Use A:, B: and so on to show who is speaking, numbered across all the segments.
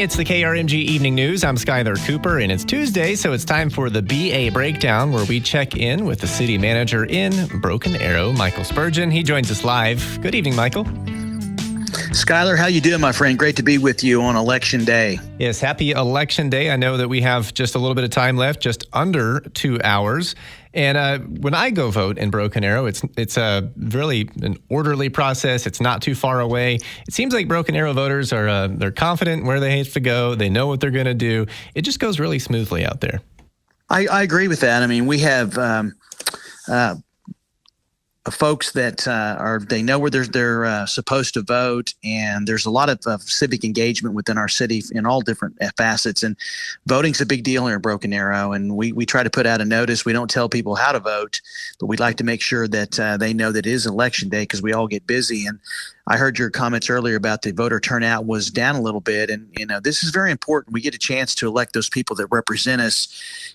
A: It's the KRMG Evening News. I'm Skylar Cooper, and it's Tuesday, so it's time for the BA Breakdown, where we check in with the city manager in Broken Arrow, Michael Spurgeon. He joins us live. Good evening, Michael.
B: Skylar, how you doing, my friend? Great to be with you on Election Day.
A: Yes, happy Election Day. I know that we have just a little bit of time left, just under 2 hours. And when I go vote in Broken Arrow, it's a really an orderly process. It's not too far away. It seems like Broken Arrow voters are they're confident where they have to go. They know what they're going to do. It just goes really smoothly out there.
B: I agree with that. I mean, we have folks that they know where they're supposed to vote, and there's a lot of civic engagement within our city in all different facets. And voting's a big deal here in Broken Arrow, and we try to put out a notice. We don't tell people how to vote, but we'd like to make sure that they know that it is Election Day because we all get busy. And I heard your comments earlier about the voter turnout was down a little bit, and this is very important. We get a chance to elect those people that represent us,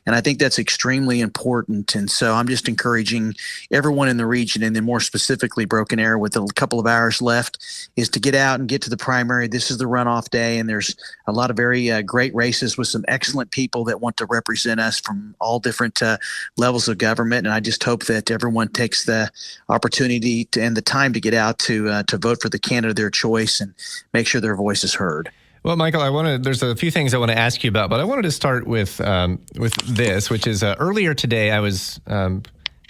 B: and I think that's extremely important. And so I'm just encouraging everyone in the region, and then more specifically Broken Arrow with a couple of hours left, is to get out and get to the primary. This is the runoff day, and there's a lot of very great races with some excellent people that want to represent us from all different levels of government. And I just hope that everyone takes the opportunity and the time to get out to vote for the candidate of their choice and make sure their voice is heard.
A: Well, Michael, there's a few things I want to ask you about, but I wanted to start with this, which is earlier today I was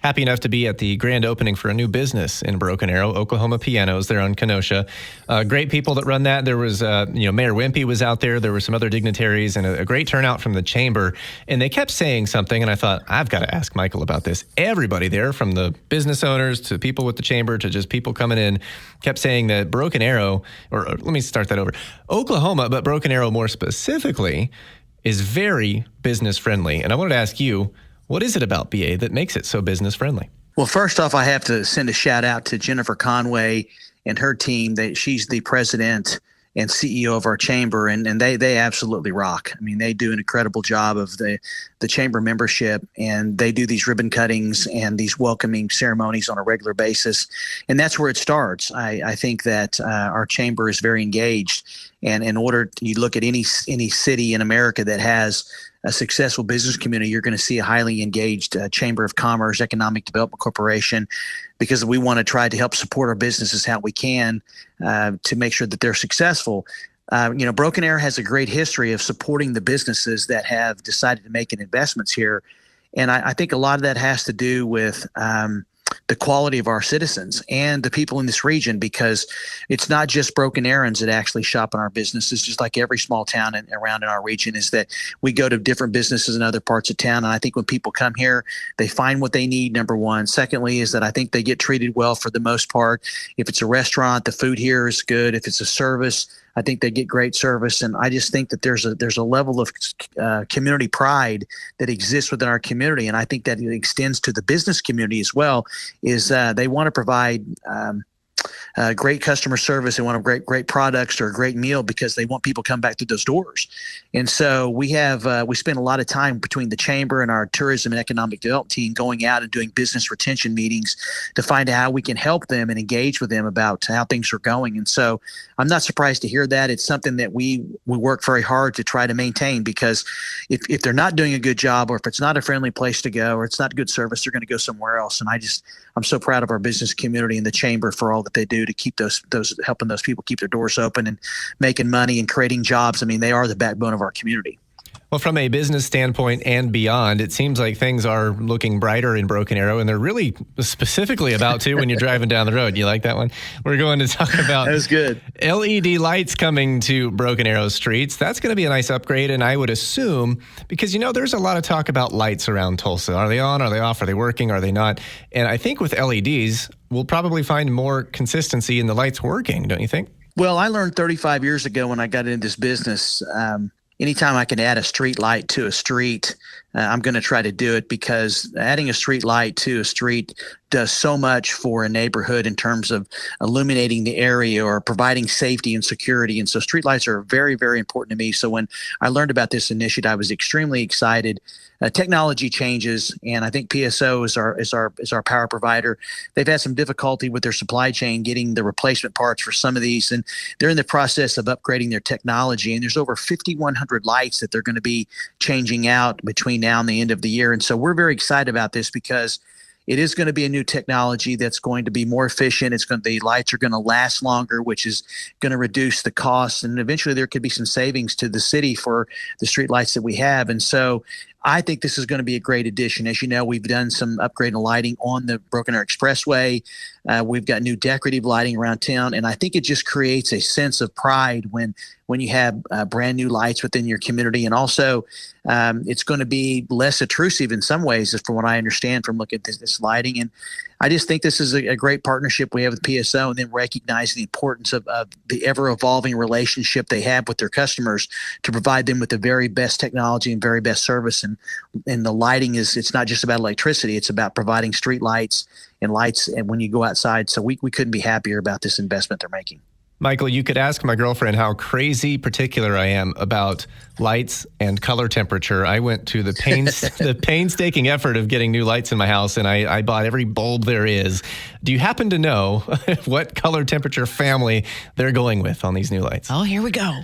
A: happy enough to be at the grand opening for a new business in Broken Arrow, Oklahoma Pianos. They're on Kenosha. Great people that run that. There was, Mayor Wimpy was out there. There were some other dignitaries and a great turnout from the chamber. And they kept saying something, and I thought, I've got to ask Michael about this. Everybody there, from the business owners to people with the chamber to just people coming in, kept saying that Broken Arrow, or let me start that over, Oklahoma, but Broken Arrow more specifically, is very business friendly. And I wanted to ask you, what is it about BA that makes it so business friendly?
B: Well, first off, I have to send a shout out to Jennifer Conway and her team. She's the president and CEO of our chamber, and they absolutely rock. I mean, they do an incredible job of the chamber membership, and they do these ribbon cuttings and these welcoming ceremonies on a regular basis. And that's where it starts. I think that our chamber is very engaged. And in order, you look at any city in America that has a successful business community, you're going to see a highly engaged Chamber of Commerce, Economic Development Corporation, because we want to try to help support our businesses how we can to make sure that they're successful. Broken Arrow has a great history of supporting the businesses that have decided to make investments here. And I think a lot of that has to do with the quality of our citizens and the people in this region, because it's not just Broken Arrowans that actually shop in our businesses, just like every small town around in our region, is that we go to different businesses in other parts of town. And I think when people come here, they find what they need, number one. Secondly, is that I think they get treated well for the most part. If it's a restaurant, the food here is good. If it's a service, I think they get great service. And I just think that there's a level of community pride that exists within our community. And I think that it extends to the business community as well, is they want to provide great customer service. They want great products or a great meal because they want people to come back to those doors. And so we spend a lot of time between the chamber and our tourism and economic development team going out and doing business retention meetings to find out how we can help them and engage with them about how things are going. And so I'm not surprised to hear that. It's something that we work very hard to try to maintain, because if they're not doing a good job, or if it's not a friendly place to go, or it's not good service, they're going to go somewhere else. And I'm so proud of our business community and the chamber for all that they do to keep those helping those people keep their doors open and making money and creating jobs. I mean, they are the backbone of our community.
A: Well, from a business standpoint and beyond, it seems like things are looking brighter in Broken Arrow, and they're really specifically about to when you're driving down the road. You like that one? We're going to talk about
B: that was good.
A: LED lights coming to Broken Arrow streets. That's going to be a nice upgrade, and I would assume, because, there's a lot of talk about lights around Tulsa. Are they on? Are they off? Are they working? Are they not? And I think with LEDs, we'll probably find more consistency in the lights working, don't you think?
B: Well, I learned 35 years ago when I got into this business, anytime I can add a street light to a street, I'm going to try to do it, because adding a street light to a street does so much for a neighborhood in terms of illuminating the area or providing safety and security. And so street lights are very, very important to me. So when I learned about this initiative, I was extremely excited. technology changes, and I think PSO is our power provider. They've had some difficulty with their supply chain getting the replacement parts for some of these, and they're in the process of upgrading their technology. And there's over 5,100 lights that they're going to be changing out between now and the end of the year. And so we're very excited about this because it is going to be a new technology that's going to be more efficient. The lights are going to last longer, which is going to reduce the costs. And eventually there could be some savings to the city for the street lights that we have. And so I think this is going to be a great addition. As you know, we've done some upgrading lighting on the Broken Arrow Expressway. We've got new decorative lighting around town. And I think it just creates a sense of pride when you have brand new lights within your community. And also, it's going to be less intrusive in some ways, from what I understand from looking at this lighting. And I just think this is a great partnership we have with PSO, and then recognizing the importance of the ever-evolving relationship they have with their customers to provide them with the very best technology and very best service. And the lighting it's not just about electricity, it's about providing street lights and lights and when you go outside. So we couldn't be happier about this investment they're making.
A: Michael, you could ask my girlfriend how crazy particular I am about lights and color temperature. I went to the painstaking effort of getting new lights in my house, and I bought every bulb there is. Do you happen to know what color temperature family they're going with on these new lights?
C: Oh, here we go.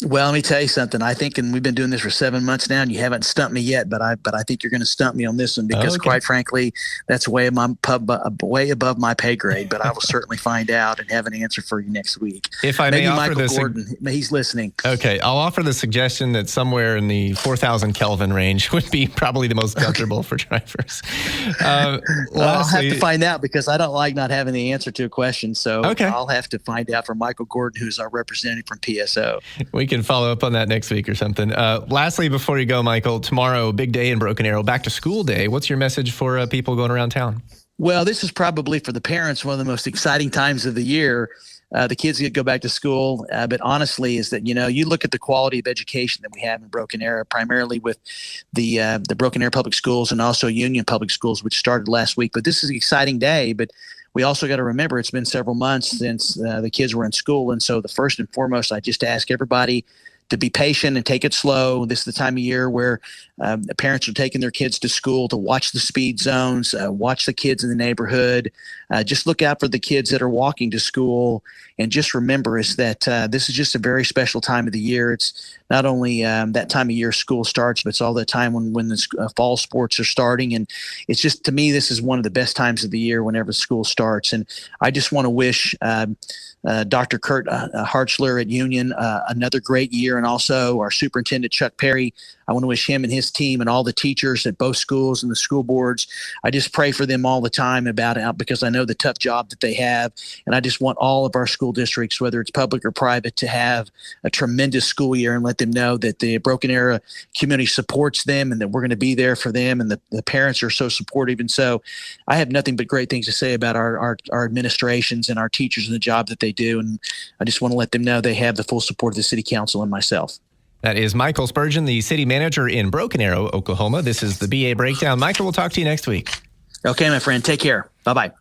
B: Well, let me tell you something. I think, and we've been doing this for 7 months now, and you haven't stumped me yet, but I think you're going to stump me on this one because, quite frankly, that's way above my pay grade. But I will certainly find out and have an answer for you next week.
A: If I may offer
B: Michael Gordon, he's listening.
A: Okay, I'll offer the suggestion that somewhere in the 4,000 Kelvin range would be probably the most comfortable for drivers.
B: Well, I'll have to find out because I don't like not having the answer to a question. So I'll have to find out from Michael Gordon, who's our representative from PSO.
A: We can follow up on that next week or something. Lastly, before you go, Michael, tomorrow, big day in Broken Arrow, back to school day. What's your message for people going around town?
B: Well, this is probably for the parents one of the most exciting times of the year. The kids get to go back to school, but honestly, is that you look at the quality of education that we have in Broken Arrow, primarily with the Broken Arrow Public Schools and also Union Public Schools, which started last week. But this is an exciting day. But we also got to remember it's been several months since the kids were in school, and so the first and foremost, I just ask everybody to be patient and take it slow. This is the time of year where the parents are taking their kids to school to watch the speed zones, watch the kids in the neighborhood, just look out for the kids that are walking to school. And just remember is that this is just a very special time of the year. It's not only that time of year school starts, but it's all the time when the fall sports are starting. And it's just, to me, this is one of the best times of the year whenever school starts. And I just want to wish Dr. Kurt Hartzler at Union another great year, and also our superintendent, Chuck Perry. I want to wish him and his team and all the teachers at both schools and the school boards. I just pray for them all the time about it because I know the tough job that they have. And I just want all of our school districts, whether it's public or private, to have a tremendous school year and let them know that the Broken Arrow community supports them and that we're going to be there for them. And the parents are so supportive. And so I have nothing but great things to say about our administrations and our teachers and the job that they do. And I just want to let them know they have the full support of the city council and myself.
A: That is Michael Spurgeon, the city manager in Broken Arrow, Oklahoma. This is the BA Breakdown. Michael, we'll talk to you next week.
B: Okay, my friend. Take care. Bye-bye.